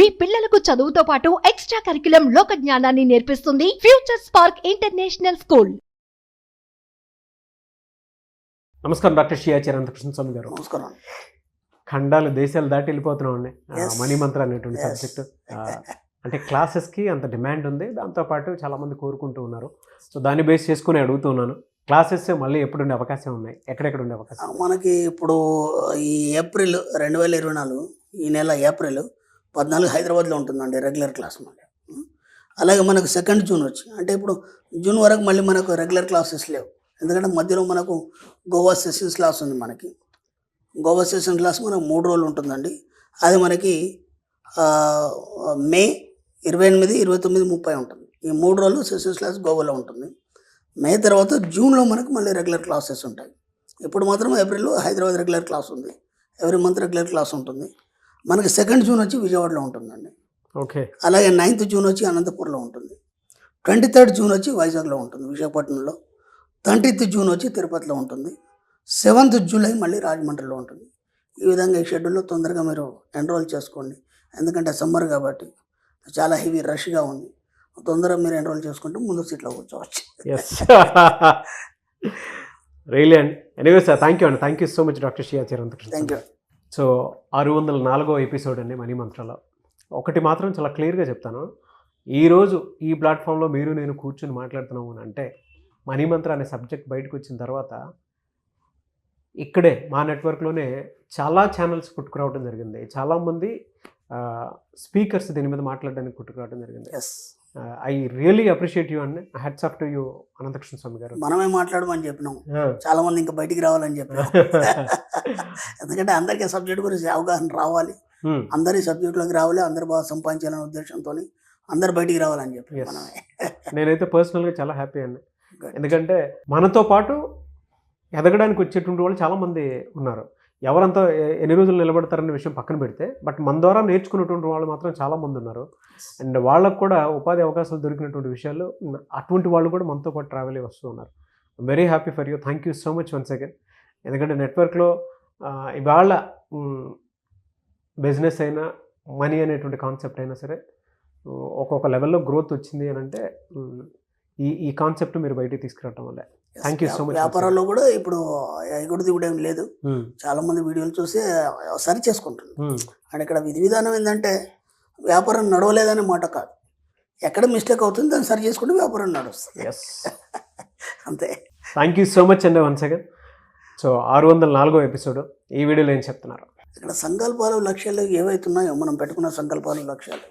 మీ పిల్లలకు చదువుతో పాటు ఎక్స్ట్రా కరికులం లోక జ్ఞానాన్ని నేర్పిస్తుంది ఫ్యూచర్ స్పార్క్ ఇంటర్నేషనల్ స్కూల్. నమస్కారం డాక్టర్ శ్రీ ఆచార్య అనంతకృష్ణ స్వామి గారు. నమస్కారం. ఖండాలు దేశాలు దాటి వెళ్ళిపోతున్నాం అండి. మనీ మంత్ర అనేటువంటి సబ్జెక్ట్ అంటే క్లాసెస్కి అంత డిమాండ్ ఉంది, దాంతోపాటు చాలామంది కోరుకుంటూ ఉన్నారు. సో దాన్ని బేస్ చేసుకుని అడుగుతున్నాను, క్లాసెస్ మళ్ళీ ఎప్పుడు ఉండే అవకాశం ఉన్నాయి, ఎక్కడెక్కడ ఉండే అవకాశం? మనకి ఇప్పుడు ఈ ఏప్రిల్ 2024 ఈ నెల ఏప్రిల్ 14 హైదరాబాద్లో ఉంటుందండి రెగ్యులర్ క్లాస్ మళ్ళీ. అలాగే మనకు 2 జూన్ వచ్చి, అంటే ఇప్పుడు జూన్ వరకు మళ్ళీ మనకు రెగ్యులర్ క్లాసెస్ లేవు. ఎందుకంటే మధ్యలో మనకు గోవా సెషన్స్ క్లాస్ ఉంది. మనకి గోవా సెషన్ క్లాస్ మనకు 3 రోజులు ఉంటుందండి. అది మనకి మే 28, 29, 30 ఉంటుంది. ఈ 3 రోజులు సెషన్స్ క్లాస్ గోవాలో ఉంటుంది. మే తర్వాత జూన్లో మనకు మళ్ళీ రెగ్యులర్ క్లాసెస్ ఉంటాయి. ఇప్పుడు మాత్రం ఏప్రిల్లో హైదరాబాద్ రెగ్యులర్ క్లాస్ ఉంది. ఎవ్రీ మంత్ రెగ్యులర్ క్లాస్ ఉంటుంది. మనకి 2 జూన్ వచ్చి విజయవాడలో ఉంటుందండి. ఓకే. అలాగే 9th జూన్ వచ్చి అనంతపూర్లో ఉంటుంది. 23rd జూన్ వచ్చి వైజాగ్లో ఉంటుంది, విశాఖపట్నంలో. 30th జూన్ వచ్చి తిరుపతిలో ఉంటుంది. 7th జూలై మళ్ళీ రాజమండ్రిలో ఉంటుంది. ఈ విధంగా ఈ షెడ్యూల్లో తొందరగా మీరు ఎన్రోల్ చేసుకోండి. ఎందుకంటే సమ్మర్ కాబట్టి చాలా హెవీ రష్గా ఉంది. తొందరగా మీరు ఎన్రోల్ చేసుకుంటే ముందు సీట్లో కూర్చోవచ్చు. రియలీ అండి. ఎనీవే సార్, థ్యాంక్ యూ అండి. Thank you so much doctor Shri Acharya Anantakrishna. Thank you. So 604వ ఎపిసోడ్ అండి మనీ మంత్రలో. ఒకటి మాత్రం చాలా క్లియర్గా చెప్తాను, ఈరోజు ఈ ప్లాట్ఫామ్లో మీరు నేను కూర్చొని మాట్లాడుతున్నాము అని అంటే మనీ మంత్ర అనే సబ్జెక్ట్ బయటకు వచ్చిన తర్వాత ఇక్కడే మా నెట్వర్క్లోనే చాలా ఛానల్స్ పుట్టుకురావడం జరిగింది. చాలామంది స్పీకర్స్ దీని మీద మాట్లాడడానికి పుట్టుకురావడం జరిగింది. Yes, I really appreciate you అండి. Hats off to you Anantakrishna Swami గారు. మనమే మాట్లాడమని చెప్పినాం, చాలా మంది ఇంకా బయటికి రావాలని చెప్పినాం. ఎందుకంటే అందరికీ సబ్జెక్ట్ గురించి అవగాహన రావాలి, అందరి సబ్జెక్టులోకి రావాలి, అందరు బాగా సంపాదించాలనే ఉద్దేశంతో అందరు బయటికి రావాలని చెప్పి మనమే. నేనైతే పర్సనల్గా చాలా హ్యాపీ అండి. ఎందుకంటే మనతో పాటు ఎదగడానికి వచ్చేటువంటి వాళ్ళు చాలామంది ఉన్నారు. ఎవరంతా ఎన్ని రోజులు నిలబడతారనే విషయం పక్కన పెడితే, బట్ మన ద్వారా నేర్చుకున్నటువంటి వాళ్ళు మాత్రం చాలామంది ఉన్నారు. అండ్ వాళ్ళకు కూడా ఉపాధి అవకాశాలు దొరికినటువంటి విషయాలు, అటువంటి వాళ్ళు కూడా మనతో పాటు ట్రావెల్ అయ్యి వస్తూ ఉన్నారు. Very happy for you. Thank you so much once again. ఎందుకంటే నెట్వర్క్లో ఇవాళ బిజినెస్ అయినా మనీ అనేటువంటి కాన్సెప్ట్ అయినా సరే ఒక్కొక్క లెవెల్లో గ్రోత్ వచ్చింది అని అంటే ఈ కాన్సెప్ట్ మీరు బయటికి తీసుకురావడం వల్ల థ్యాంక్ యూ సో మచ్. వ్యాపారాల్లో కూడా ఇప్పుడు ఎగుడు దిగుడు ఏం లేదు. చాలా మంది వీడియోలు చూసి సరి చేసుకుంటున్నారు. అండ్ ఇక్కడ విధి విధానం ఏంటంటే వ్యాపారం నడవలేదనే మాట కాదు, ఎక్కడ మిస్టేక్ అవుతుంది దాన్ని సరి చేసుకుంటే వ్యాపారం నడుస్తుంది. అంతే. థ్యాంక్ యూ సో మచ్ అండి వన్స్ అగైన్. సో 604వ ఎపిసోడ్. ఈ వీడియోలో ఏం చెప్తున్నారు? ఇక్కడ సంకల్పాలు, లక్ష్యాలు ఏవైతున్నాయో మనం పెట్టుకున్న సంకల్పాలు, లక్ష్యాలు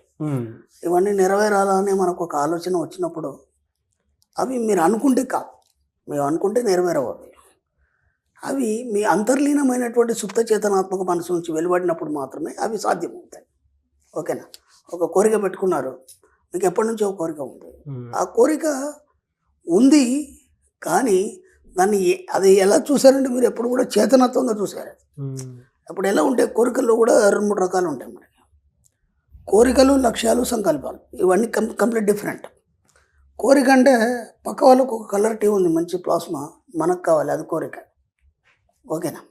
ఇవన్నీ నెరవేరాలని మనకు ఒక ఆలోచన వచ్చినప్పుడు అవి మీరు అనుకుంటే కాదు, మేము అనుకుంటే నెరవేరవు. అవి మీ అంతర్లీనమైనటువంటి సుప్త చేతనాత్మక మనసు నుంచి వెలువడినప్పుడు మాత్రమే అవి సాధ్యమవుతాయి. ఓకేనా? ఒక కోరిక పెట్టుకున్నారు, మీకు ఎప్పటి నుంచో ఒక కోరిక ఉంది, ఆ కోరిక ఉంది కానీ దాన్ని అది ఎలా చూసారంటే మీరు ఎప్పుడు కూడా చేతనత్వంగా చూసారు. అప్పుడు ఎలా ఉంటాయి కోరికల్లో కూడా 2-3 రకాలు ఉంటాయి మనకి. కోరికలు, లక్ష్యాలు, సంకల్పాలు ఇవన్నీ కంప్లీట్ డిఫరెంట్. కోరిక అంటే పక్క వాళ్ళకు ఒక కలర్ టీ ఉంది, మంచి ప్లాస్మా, మనకు కావాలి, అది కోరిక. ఓకేనా?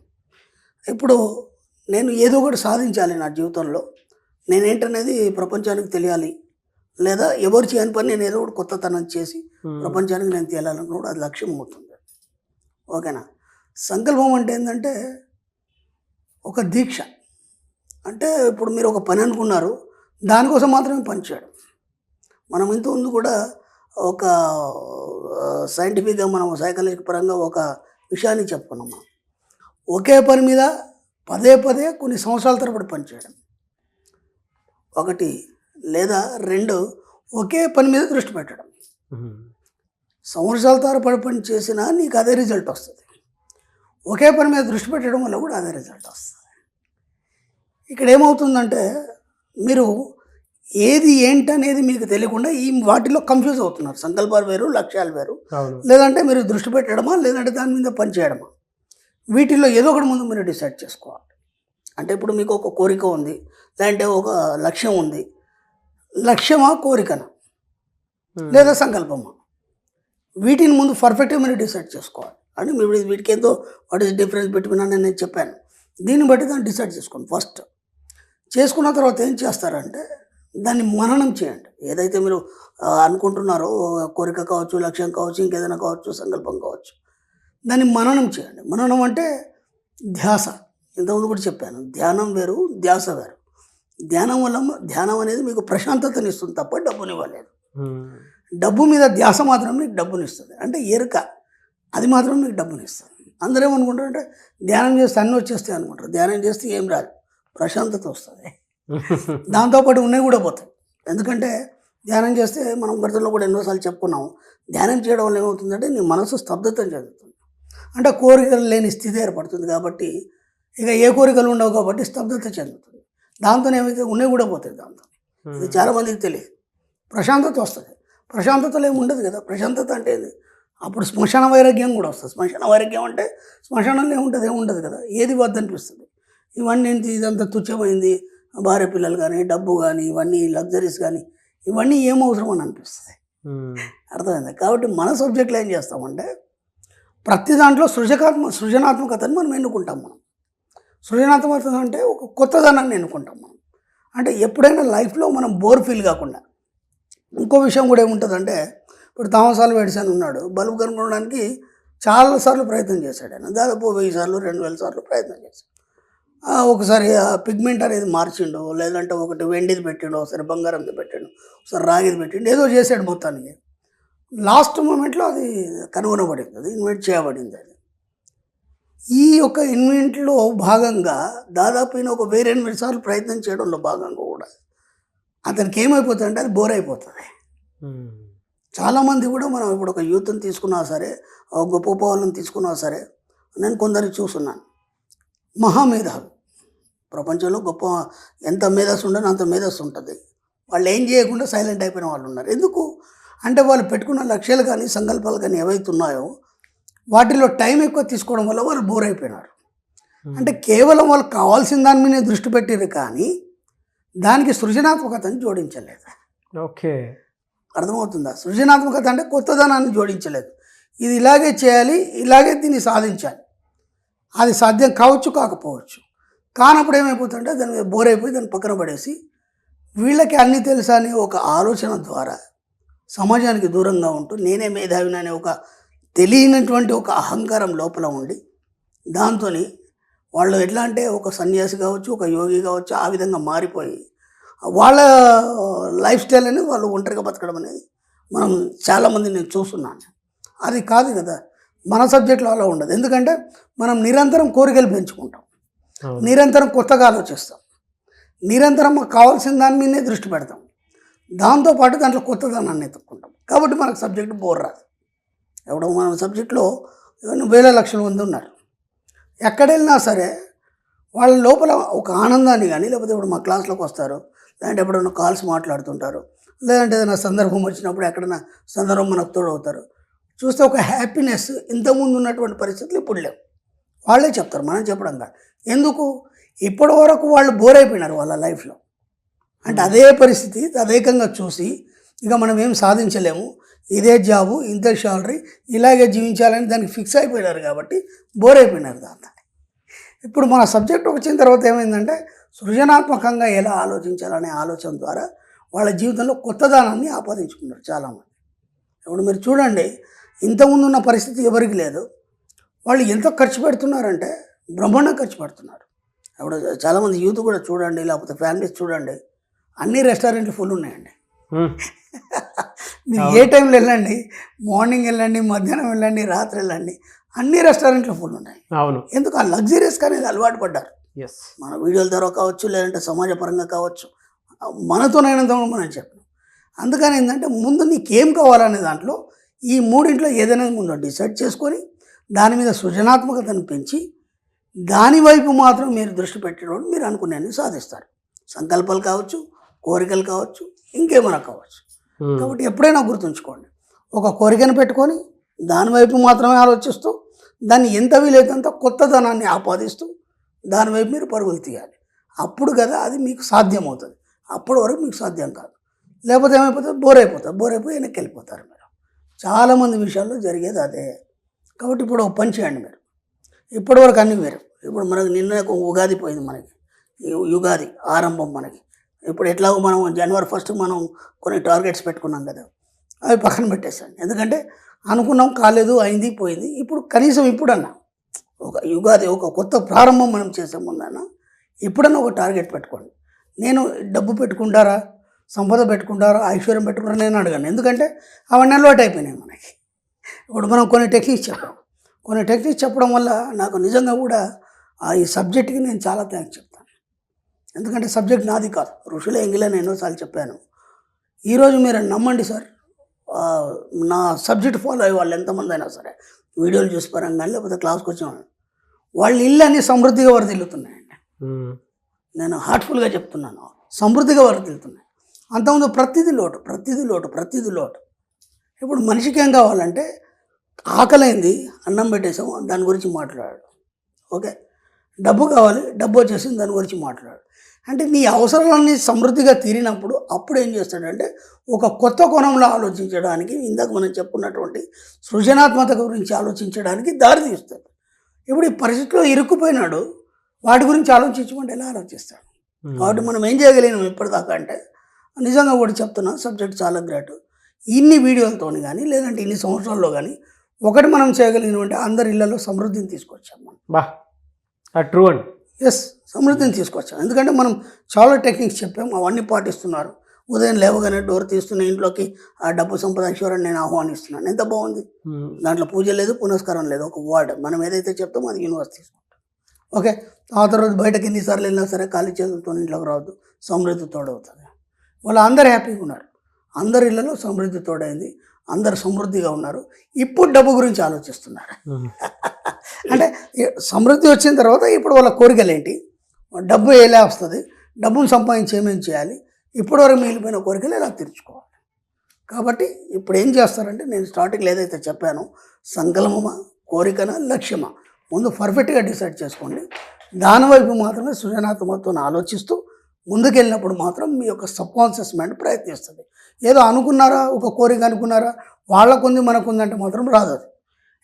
ఇప్పుడు నేను ఏదో ఒకటి సాధించాలి నా జీవితంలో, నేనేంటనేది ప్రపంచానికి తెలియాలి, లేదా ఎవరు చేయని పని నేను ఏదో ఒకటి కొత్తతనం చేసి ప్రపంచానికి నేను తేలాలనుకున్నప్పుడు అది లక్ష్యం అవుతుంది. ఓకేనా? సంకల్పం అంటే ఏంటంటే ఒక దీక్ష. అంటే ఇప్పుడు మీరు ఒక పని అనుకున్నారు, దానికోసం మాత్రమే పని చేయడం. మనం ఇంతకుముందు కూడా ఒక సైంటిఫిక్గా మనం సైకాలజీ పరంగా ఒక విషయాన్ని చెప్పుకున్నాం. మనం ఒకే పని మీద పదే పదే కొన్ని సంవత్సరాల తరబడి పనిచేయడం, 1 లేదా 2 ఒకే పని మీద దృష్టి పెట్టడం. సంవత్సరాల తరబడి పని చేసినా నీకు అదే రిజల్ట్ వస్తుంది. ఒకే పని మీద దృష్టి పెట్టడం వల్ల కూడా అదే రిజల్ట్ వస్తుంది. ఇక్కడ ఏమవుతుందంటే మీరు ఏది ఏంటనేది మీకు తెలియకుండా ఈ వాటిలో కన్ఫ్యూజ్ అవుతున్నారు. సంకల్పాలు వేరు, లక్ష్యాలు వేరు. లేదంటే మీరు దృష్టి పెట్టడమా, లేదంటే దాని మీద పని చేయడమా, వీటిల్లో ఏదో ఒకటి ముందు మీరు డిసైడ్ చేసుకోవాలి. అంటే ఇప్పుడు మీకు ఒక కోరిక ఉంది, లేదంటే ఒక లక్ష్యం ఉంది. లక్ష్యమా, కోరికనా, లేదా సంకల్పమా, వీటిని ముందు పర్ఫెక్ట్గా మీరు డిసైడ్ చేసుకోవాలి. అంటే మీరు వీటికి ఏదో వాట్ ఈస్ డిఫరెన్స్ బిట్వీన్ అని నేను చెప్పాను. దీన్ని బట్టి దాన్ని డిసైడ్ చేసుకోండి. ఫస్ట్ చేసుకున్న తర్వాత ఏం చేస్తారంటే దాన్ని మననం చేయండి. ఏదైతే మీరు అనుకుంటున్నారో కోరిక కావచ్చు, లక్ష్యం కావచ్చు, ఇంకేదైనా కావచ్చు, సంకల్పం కావచ్చు, దాన్ని మననం చేయండి. మననం అంటే ధ్యాస. ఇంతకుముందు కూడా చెప్పాను, ధ్యానం వేరు, ధ్యాస వేరు. ధ్యానం అనేది మీకు ప్రశాంతతని ఇస్తుంది తప్ప డబ్బునివ్వలేదు. డబ్బు మీద ధ్యాస మాత్రం మీకు డబ్బునిస్తుంది. అంటే ఎరుక, అది మాత్రం మీకు డబ్బునిస్తుంది. అందరూ ఏమనుకుంటారంటే ధ్యానం చేస్తే అన్నీ వచ్చేస్తాయి అనుకుంటారు. ధ్యానం చేస్తే ఏం రాదు, ప్రశాంతత వస్తుంది. దాంతోపాటు ఉన్నాయి కూడా పోతాయి. ఎందుకంటే ధ్యానం చేస్తే మనం గతంలో కూడా ఎన్నోసార్లు చెప్పుకున్నాము, ధ్యానం చేయడం వల్ల ఏమవుతుందంటే నీ మనసు స్తబ్దతను చెందుతుంది. అంటే కోరికలు లేని స్థితి ఏర్పడుతుంది. కాబట్టి ఇక ఏ కోరికలు ఉండవు కాబట్టి స్తబ్దత చెందుతుంది. దాంతో ఏమైతే ఉన్నాయి కూడా పోతాయి. దాంతో ఇది చాలామందికి తెలియదు. ప్రశాంతత వస్తుంది. ప్రశాంతతలో ఏమి ఉండదు కదా. ప్రశాంతత అంటే ఏంది? అప్పుడు శ్మశాన వైరాగ్యం కూడా వస్తుంది. శ్మశాన వైరాగ్యం అంటే శ్మశానంలో ఏముంటుంది, ఏముండదు కదా. ఏది వద్దనిపిస్తుంది. ఇవన్నీ ఏంటి, ఇదంతా తుచ్చమైంది, భార్య పిల్లలు కానీ, డబ్బు కానీ, ఇవన్నీ లగ్జరీస్ కానీ, ఇవన్నీ ఏం అవసరం అని అనిపిస్తుంది. అర్థమైంది. కాబట్టి మన సబ్జెక్టులో ఏం చేస్తామంటే ప్రతి దాంట్లో సృజనాత్మకతను మనం ఎన్నుకుంటాం. సృజనాత్మకత అంటే ఒక కొత్తదనాన్ని ఎన్నుకుంటాం మనం. అంటే ఎప్పుడైనా లైఫ్లో మనం బోర్ ఫీల్ కాకుండా. ఇంకో విషయం కూడా ఏముంటుందంటే, ఇప్పుడు థామస్ ఆల్వా ఎడిసన్ ఉన్నాడు, బల్బు కనుగొనడానికి చాలాసార్లు ప్రయత్నం చేశాడు. ఆయన దాదాపు 1000 సార్లు 2000 సార్లు ప్రయత్నం చేశాడు. ఒకసారి పిగ్మెంట్ అనేది మార్చిండు, లేదంటే ఒకటి వెండిది పెట్టిండు, ఒకసారి బంగారంది పెట్టిండు, ఒకసారి రాగిది పెట్టిండు, ఏదో చేశాడు. మొత్తానికి లాస్ట్ మూమెంట్లో అది కనుగొనబడింది, అది ఇన్వెంట్ చేయబడింది. అది ఈ యొక్క ఇన్వెంట్లో భాగంగా దాదాపు ఒక 1008 సార్లు ప్రయత్నం చేయడంలో భాగంగా కూడా అతనికి ఏమైపోతుంది అంటే అది బోర్ అయిపోతుంది. చాలామంది కూడా మనం ఇప్పుడు ఒక యూత్ని తీసుకున్నా సరే, ఒక గొప్ప వాళ్ళని తీసుకున్నా సరే, నేను కొందరిని చూస్తున్నాను, మహామేధావి, ప్రపంచంలో గొప్ప ఎంత మేధస్సు ఉండని అంత మేధస్సు ఉంటుంది. వాళ్ళు ఏం చేయకుండా సైలెంట్ అయిపోయిన వాళ్ళు ఉన్నారు. ఎందుకు అంటే వాళ్ళు పెట్టుకున్న లక్ష్యాలు కానీ సంకల్పాలు కానీ ఏవైతే ఉన్నాయో వాటిలో టైం ఎక్కువ తీసుకోవడం వల్ల వాళ్ళు బోర్ అయిపోయినారు. అంటే కేవలం వాళ్ళకి కావాల్సిన దాని మీద దృష్టి పెట్టారు కానీ దానికి సృజనాత్మకతను జోడించలేదు. ఓకే, అర్థమవుతుందా? సృజనాత్మకత అంటే కొత్తదనాన్ని జోడించలేదు. ఇది ఇలాగే చేయాలి, ఇలాగే దీన్ని సాధించాలి. అది సాధ్యం కావచ్చు, కాకపోవచ్చు. కానప్పుడు ఏమైపోతుందంటే దాని మీద బోర్ అయిపోయి దాన్ని పక్కన పడేసి వీళ్ళకి అన్నీ తెలుసా అనే ఒక ఆలోచన ద్వారా సమాజానికి దూరంగా ఉంటూ నేనే మేధావిని అనే ఒక తెలియనటువంటి ఒక అహంకారం లోపల ఉండి దాంతో వాళ్ళు ఎట్లా అంటే ఒక సన్యాసి కావచ్చు, ఒక యోగి కావచ్చు, ఆ విధంగా మారిపోయి వాళ్ళ లైఫ్ స్టైల్ అనేది వాళ్ళు ఒంటరిగా బతకడం అనేది మనం చాలామంది నేను చూస్తున్నాను. అది కాదు కదా, మన సబ్జెక్టులో అలా ఉండదు. ఎందుకంటే మనం నిరంతరం కోరికలు పెంచుకుంటాం, నిరంతరం కొత్తగా ఆలోచిస్తాం, నిరంతరం మాకు కావాల్సిన దాని మీదనే దృష్టి పెడతాం, దాంతోపాటు దాంట్లో కొత్తదనాన్ని ఎత్తుక్కుంటాం. కాబట్టి మనకు సబ్జెక్టు బోర్ రాదు. ఎవడో మన సబ్జెక్టులో వేల లక్షల మంది ఉన్నారు. ఎక్కడ వెళ్ళినా సరే వాళ్ళ లోపల ఒక ఆనందాన్ని కానీ, లేకపోతే ఇప్పుడు మా క్లాస్లోకి వస్తారు, లేదంటే ఎప్పుడైనా కాల్స్ మాట్లాడుతుంటారు, లేదంటే ఏదైనా సందర్భం వచ్చినప్పుడు ఎక్కడైనా సందర్భం మనకు తోడవుతారు, చూస్తే ఒక హ్యాపీనెస్ ఇంతకుముందు ఉన్నటువంటి పరిస్థితులు ఇప్పుడు లేవు. వాళ్ళే చెప్తారు, మనం చెప్పడం కాదు. ఎందుకు? ఇప్పటి వరకు వాళ్ళు బోర్ అయిపోయినారు వాళ్ళ లైఫ్లో. అంటే అదే పరిస్థితి తదేకంగా చూసి ఇక మనం ఏం సాధించలేము, ఇదే జాబు, ఇంత శాలరీ, ఇలాగే జీవించాలని దానికి ఫిక్స్ అయిపోయినారు కాబట్టి బోర్ అయిపోయినారు దాంతో. ఇప్పుడు మన సబ్జెక్ట్ వచ్చిన తర్వాత ఏమైందంటే సృజనాత్మకంగా ఎలా ఆలోచించాలనే ఆలోచన ద్వారా వాళ్ళ జీవితంలో కొత్తదనాన్ని ఆపాదించుకున్నారు చాలామంది. ఇప్పుడు మీరు చూడండి, ఇంతకుముందు ఉన్న పరిస్థితి ఎవరికి లేదు. వాళ్ళు ఎంత ఖర్చు పెడుతున్నారంటే బ్రహ్మాండంగా ఖర్చు పెడుతున్నారు. ఇప్పుడు చాలామంది యూత్ కూడా చూడండి, లేకపోతే ఫ్యామిలీస్ చూడండి, అన్ని రెస్టారెంట్లు ఫుల్ ఉన్నాయండి. మీరు ఏ టైంలో వెళ్ళండి, మార్నింగ్ వెళ్ళండి, మధ్యాహ్నం వెళ్ళండి, రాత్రి వెళ్ళండి, అన్ని రెస్టారెంట్లు ఫుల్ ఉన్నాయి. అవును. ఎందుకు? ఆ లగ్జరీస్ అనేది అలవాటు పడ్డారు. ఎస్, మన వీడియోల ద్వారా కావచ్చు, లేదంటే సమాజపరంగా కావచ్చు, మనతోనైనంత మనం చెప్పినాం. అందుకని ఏంటంటే ముందు నీకేం కావాలనే దాంట్లో ఈ మూడింట్లో ఏదైనా ముందు డిసైడ్ చేసుకొని దాని మీద సృజనాత్మకతను పెంచి దాని వైపు మాత్రం మీరు దృష్టి పెట్టడం మీరు అనుకునేది సాధిస్తారు. సంకల్పాలు కావచ్చు, కోరికలు కావచ్చు, ఇంకేమైనా కావచ్చు. కాబట్టి ఎప్పుడైనా గుర్తుంచుకోండి, ఒక కోరికను పెట్టుకొని దాని వైపు మాత్రమే ఆలోచిస్తూ దాన్ని ఎంత వీలైతే కొత్తదనాన్ని ఆపాదిస్తూ దాని వైపు మీరు పరుగులు తీయాలి. అప్పుడు కదా అది మీకు సాధ్యమవుతుంది. అప్పటి వరకు మీకు సాధ్యం కాదు. లేకపోతే ఏమైపోతుంది? బోర్ అయిపోయి వెనక్కి వెళ్ళిపోతారు మీరు. చాలామంది విషయాల్లో జరిగేది అదే. కాబట్టి ఇప్పుడు ఒక పని చేయండి మీరు. ఇప్పటివరకు అన్నీ వేరు. ఇప్పుడు మనకు నిన్న ఉగాది పోయింది, మనకి యుగాది ఆరంభం. మనకి ఇప్పుడు ఎట్లాగో మనం జనవరి 1 మనం కొన్ని టార్గెట్స్ పెట్టుకున్నాం కదా, అవి పక్కన పెట్టేసాను. ఎందుకంటే అనుకున్నాం, కాలేదు, అయింది, పోయింది. ఇప్పుడు కనీసం ఇప్పుడన్నా ఒక యుగాది, ఒక కొత్త ప్రారంభం మనం చేసే ముందన్నా ఇప్పుడన్నా ఒక టార్గెట్ పెట్టుకోండి. నేను డబ్బు పెట్టుకుంటారా, సంపద పెట్టుకుంటారా, ఐశ్వర్యం పెట్టుకుంటారా నేను అడగాను. ఎందుకంటే అవన్నీ అలవాటు అయిపోయినాయి మనకి. ఇప్పుడు మనం కొన్ని టెక్నిక్స్ చెప్పడం వల్ల నాకు నిజంగా కూడా ఈ సబ్జెక్ట్కి నేను చాలా థ్యాంక్స్ చెప్తాను. ఎందుకంటే సబ్జెక్ట్ నాది కాదు, ఋషుల ఎంగిలని ఎన్నోసార్లు చెప్పాను. ఈరోజు మీరు నమ్మండి సార్, నా సబ్జెక్ట్ ఫాలో అయ్యే వాళ్ళు ఎంతమంది అయినా సరే, వీడియోలు చూసి పరంగా లేకపోతే క్లాస్కి వచ్చిన వాళ్ళ ఇల్లు అన్నీ సమృద్ధిగా వరదిల్లుతున్నాయండి. నేను హార్ట్ఫుల్గా చెప్తున్నాను, సమృద్ధిగా వరదిల్లుతున్నాయి. అంతకుముందు ప్రతిదీ లోటు. ఇప్పుడు మనిషికి ఏం కావాలంటే ఆకలైంది, అన్నం పెట్టేసాము, దాని గురించి మాట్లాడాడు. ఓకే, డబ్బు కావాలి, డబ్బు వచ్చేసింది, దాని గురించి మాట్లాడు. అంటే నీ అవసరాలన్నీ సమృద్ధిగా తీరినప్పుడు అప్పుడు ఏం చేస్తాడంటే ఒక కొత్త కోణంలో ఆలోచించడానికి, ఇందాక మనం చెప్పుకున్నటువంటి సృజనాత్మక గురించి ఆలోచించడానికి దారి తీస్తుంది. ఇప్పుడు ఈ పరిస్థితిలో ఇరుక్కుపోయినాడు, వాటి గురించి ఆలోచించమంటే ఎలా ఆలోచిస్తాడు? కాబట్టి మనం ఏం చేయగలిగినాం ఇప్పటిదాకా అంటే, నిజంగా కూడా చెప్తున్నా, సబ్జెక్ట్ చాలా గ్రేట్. ఇన్ని వీడియోలతో కానీ లేదంటే ఇన్ని సంవత్సరాల్లో కానీ ఒకటి మనం చేయగలిగినామంటే అందరి ఇళ్లలో సమృద్ధిని తీసుకొచ్చాం మనం. ట్రూ అండి. ఎస్, సమృద్ధిని తీసుకొచ్చాం. ఎందుకంటే మనం చాలా టెక్నిక్స్ చెప్పాము, అవన్నీ పాటిస్తున్నారు. ఉదయం లేవగానే డోర్ తీస్తున్న ఇంట్లోకి ఆ డబ్బు సంపద ఐశ్వర్యాన్ని నేను ఆహ్వానిస్తున్నాను. ఎంత బాగుంది, దాంట్లో పూజ లేదు, పునస్కారం లేదు, ఒక వర్డ్ మనం ఏదైతే చెప్తామో అది యూనివర్స్ తీసుకుంటాం. ఓకే, ఆ తర్వాత బయటకు ఎన్నిసార్లు వెళ్ళినా సరే ఖాళీ చేతులతో ఇంట్లోకి రావద్దు, సమృద్ధి తోడవుతుంది. వాళ్ళు అందరు హ్యాపీగా ఉన్నారు, అందరి ఇళ్లలో సమృద్ధి తోడైంది, అందరు సమృద్ధిగా ఉన్నారు. ఇప్పుడు డబ్బు గురించి ఆలోచిస్తున్నారు. అంటే సమృద్ధి వచ్చిన తర్వాత ఇప్పుడు వాళ్ళ కోరికలు ఏంటి, డబ్బు ఎలా వస్తుంది, డబ్బును సంపాదించి ఏమేమి చేయాలి, ఇప్పటివరకు మిగిలిపోయిన కోరికలు ఎలా తీర్చుకోవాలి. కాబట్టి ఇప్పుడు ఏం చేస్తారంటే, నేను స్టార్టింగ్లో ఏదైతే చెప్పానో, సంకల్పమా, కోరికనా, లక్ష్యమా, ముందు పర్ఫెక్ట్గా డిసైడ్ చేసుకోండి. దానివైపు మాత్రమే సృజనాత్మకతను ఆలోచిస్తూ ముందుకెళ్ళినప్పుడు మాత్రం మీ యొక్క సబ్కాన్షియస్ మైండ్ ప్రయత్నిస్తుంది. ఏదో అనుకున్నారా, ఒక కోరిక అనుకున్నారా, వాళ్ళకుంది మనకుందంటే మాత్రం రాదు అది.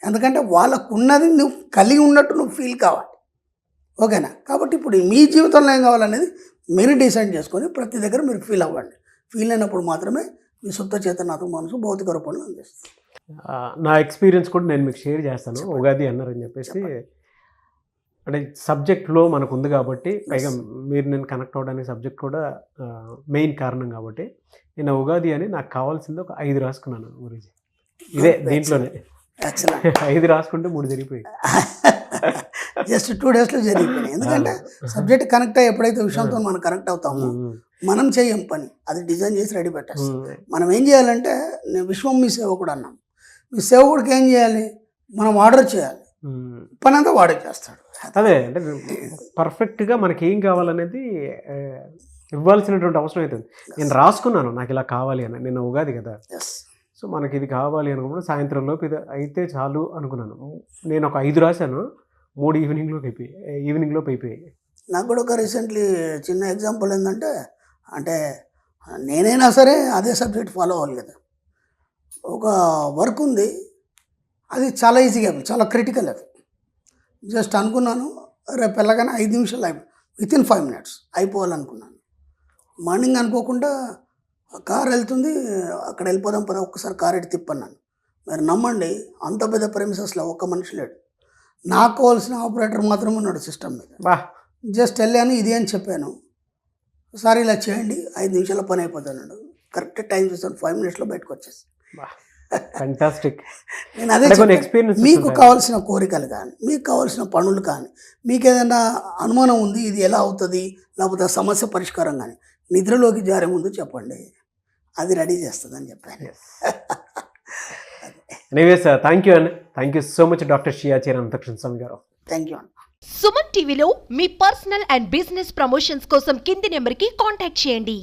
ఎందుకంటే వాళ్ళకున్నది నువ్వు కలిగి ఉన్నట్టు నువ్వు ఫీల్ కావాలి. ఓకేనా? కాబట్టి ఇప్పుడు మీ జీవితంలో ఏం కావాలనేది మీరు డిసైడ్ చేసుకొని ప్రతి దగ్గర మీరు ఫీల్ అవ్వండి. ఫీల్ అయినప్పుడు మాత్రమే మీ సుప్త చేతనాత్మ మనసు భౌతిక రూపంలో అందిస్తుంది. నా ఎక్స్పీరియన్స్ కూడా నేను మీకు షేర్ చేస్తాను. ఉగాది అన్నారని చెప్పేసి, అంటే సబ్జెక్ట్లో మనకు ఉంది కాబట్టి, పైగా మీరు నేను కనెక్ట్ అవ్వడానికి సబ్జెక్ట్ కూడా మెయిన్ కారణం కాబట్టి, నేను ఉగాది అని నాకు కావాల్సింది ఒక 5 రాసుకున్నాను గురించి. ఇదే దీంట్లోనే 5 రాసుకుంటే 3 జరిగిపోయాయి. జస్ట్ 2 డేస్లో జరిగిపోయినాయి. ఎందుకంటే సబ్జెక్ట్ కనెక్ట్ అయ్యి ఎప్పుడైతే విషయంతో మనం కనెక్ట్ అవుతామో మనం చేయం పని, అది డిజైన్ చేసి రెడీ పెట్టేస్తాం. మనం ఏం చేయాలంటే, నేను విశ్వం మీ సేవకుడు అన్నాం, మీ సేవకుడికి ఏం చేయాలి, మనం ఆర్డర్ చేయాలి, పని అంతా వాడే చేస్తాడు. అదే, అంటే పర్ఫెక్ట్గా మనకి ఏం కావాలనేది ఇవ్వాల్సినటువంటి అవసరం అవుతుంది. నేను రాసుకున్నాను నాకు ఇలా కావాలి అని, నిన్న ఉగాది కదా, సో మనకి ఇది కావాలి అనుకున్నప్పుడు సాయంత్రంలోపు ఇది అయితే చాలు అనుకున్నాను. నేను ఒక 5 రాశాను, 3 ఈవినింగ్లోపు అయిపోయాయి. నాకు కూడా ఒక రీసెంట్లీ చిన్న ఎగ్జాంపుల్ ఏంటంటే, అంటే నేనైనా సరే అదే సబ్జెక్ట్ ఫాలో అవ్వాలి కదా. ఒక వర్క్ ఉంది, అది చాలా ఈజీగా, చాలా క్రిటికల్, అది జస్ట్ అనుకున్నాను రేపు వెళ్ళగానే 5 నిమిషాలు వితిన్ 5 minutes అయిపోవాలనుకున్నాను. మార్నింగ్ అనుకోకుండా కార్ వెళ్తుంది, అక్కడ వెళ్ళిపోదాం పద, ఒక్కసారి కార్ ఎట్టి తిప్పన్నాను. మీరు నమ్మండి, అంత పెద్ద ప్రెమిసెస్లో ఒక్క మనిషి లేడు, నాకు కావాల్సిన ఆపరేటర్ మాత్రం ఉన్నాడు సిస్టమ్ మీద. జస్ట్ వెళ్ళాను, ఇది అని చెప్పాను, సార్ ఇలా చేయండి 5 నిమిషాల్లో పని అయిపోతాను. కరెక్ట్ టైం చూసాను, 5 minutesలో బయటకు వచ్చేసి. ఫ్యాంటాస్టిక్. నేను అదే ఎక్స్పీరియన్స్. మీకు కావాల్సిన కోరికలు కానీ, మీకు కావాల్సిన పనులు కానీ, మీకు ఏదైనా అనుమానం ఉంది ఇది ఎలా అవుతుంది, లేకపోతే సమస్య పరిష్కారం కానీ, నిద్రలోకి జారే ముందు చెప్పండి, అది రెడీ చేస్తుందని చెప్పాను. ఎనీవేస్, థ్యాంక్ యూ అండి, thank you so much doctor Shiyacheri Anantakrishna Swami గారు. థ్యాంక్ యూ అండి. సుమన్ టీవీలో మీ పర్సనల్ అండ్ బిజినెస్ ప్రమోషన్స్ కోసం కింది నెంబర్కి కాంటాక్ట్ చేయండి.